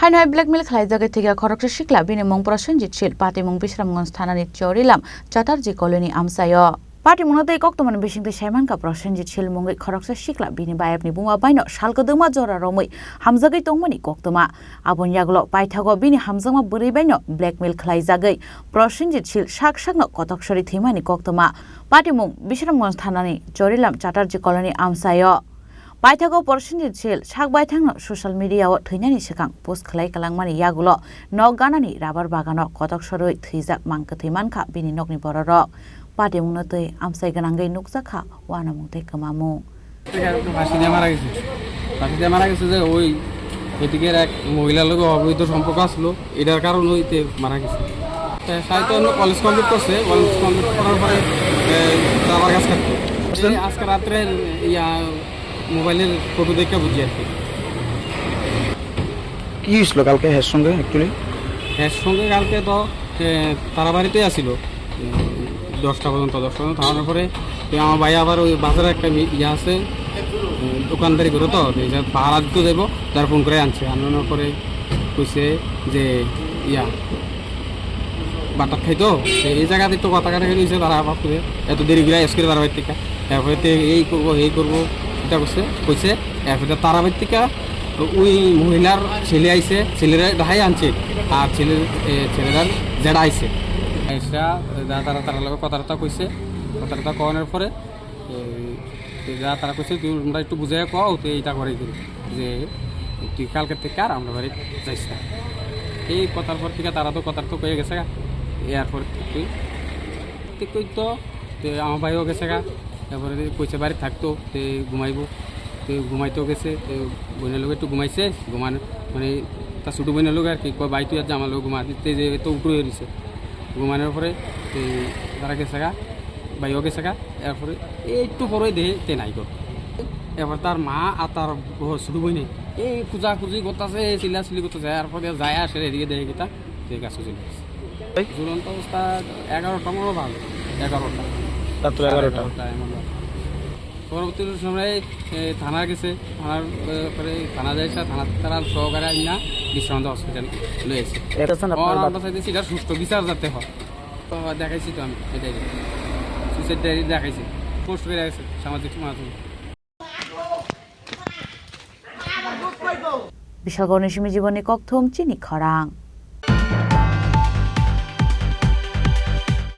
हायनाय blackmail खालायजागे थिगा खरकसे सिख्ला बिनि मुं प्रसेनजित शील पाटिमुं बिश्रामगंज थानानि चौरिलाम चाटार्जी कॉलोनी आमसायो पाटिमुंनो दै कक्तमान बिसिंते साइमानका प्रसेनजित शील मुंगै खरकसे सिख्ला बिनि बायपनि बुंवा बायनो सालगोदोमा जरा रमै हामजागै तंमनि कक्तमा आबुन यागलो पाइथागो बिनि हामजामा बोरै बायनो ब्लेकमेल खालायजागै प्रसेनजित शील साक साकनो कतकसरी थैमानि कक्तमा पाटिमुं बिश्रामगंज थानानि चौरिलाम चाटार्जी कॉलोनी आमसायो पाइथागो प्रसेनजित शील साक बायथांनो ससियेल मीडियाव थैनायनि सिगां पोस्ट खालाय खालांमानि यागुलो नग गानानि राबार बागानो कतकसरै थैजाक मांखो थैमानखा बिनि नगनि बररक पाटिमुंनो तै आमसाय गोनांगै नुकजाखा वाना मुंते कमामु ফাঁসিতে মারা গেছে যে ওই এদিকের এক মহিলার লোক অবৈধ সম্পর্ক আসলো এটার কারণ হইতে মারা গেছে সাহিত্য কলেজ কমপ্লিট করছে কলেজ কমপ্লিট করার পরে রাবার গাছ কাটতো আজকে রাত্রে মোবাইলের ফটো দেখে বুঝি আর কি হয়েছিল কালকে হের সঙ্গে অ্যাকচুয়ালি কালকে তো তারা বাড়িতে আসিল 10টা পর্যন্ত থামানোর পরে আমার ভাই আবার ওই বাজারে একটা আছে দোকানদারি করে তো পাহারা দিতে যাবো তার ফোন করে আনানোর পরে কইছে যে বাটার খাইতো এই জায়গাতে একটু কথা কাটা দিয়েছে তারা আবার করে এত দেরি করে এস করে তারা বাড়ির থেকে এরপরে এই করবো এটা কইছে এরপরে তারা বাড়ির থেকে ওই মহিলার ছেলে আইছে ছেলেরা ঢাই আনছে আর ছেলেরার জেডা আইছে তারা লোক কথাটা কইছে কথাটা কওয়ানোর পরে তারা কইছে তোমরা একটু বুঝাই কও তো এইটা করে দিল যে তুই কালকের থেকে আর আমরা বাড়ি যাইস না এই কথার পর থেকে তারা তো কথার তো কয়ে গেছে গা এরপর তুই কই তো আমার ভাইও গেছে গা তারপরে কইছে বাড়ি থাকতো তে ঘুমাইবো ঘুমাইতেও গেছে বোনের লোক একটু ঘুমাইছে ঘুমানো মানে তার ছোটো বোনের লোক আর কি কয় ভাই তুই আর জামার লোক ঘুমাতে যে তো উঠে দিছে ঘুমানোর পরে তারা গেছে গা ভাইও গেছে গা এরপরে একটু পরে দেহে তে নাই গো এবার তার মা আর তার ছোটো বোনে এই খুঁজি করতেছে চিল্লাচিল্লি করতেছে এরপরে যায় আসে এদিকে দেখে গেটা গাছে চলে গেছে ঝুলন্ত অবস্থা 11টা মতো ভালো 11টা এমন পরবর্তী সময় থানা গেছে থানার পরে থানা যাইছে থানার সহকারে না বিশ্রান্ত হসপিটাল লয়েছে আমরা চাইতেছি এটা সুস্থ বিচার যাতে হয় তো দেখাইছি তো আমি এটাই সুইসাইড ডায়েরি দেখাইছি পোস্ট করে গেছে সামাজিক মাধ্যমে বিশাল গণেশমী জীবনে কক্থম চিনি খরাং।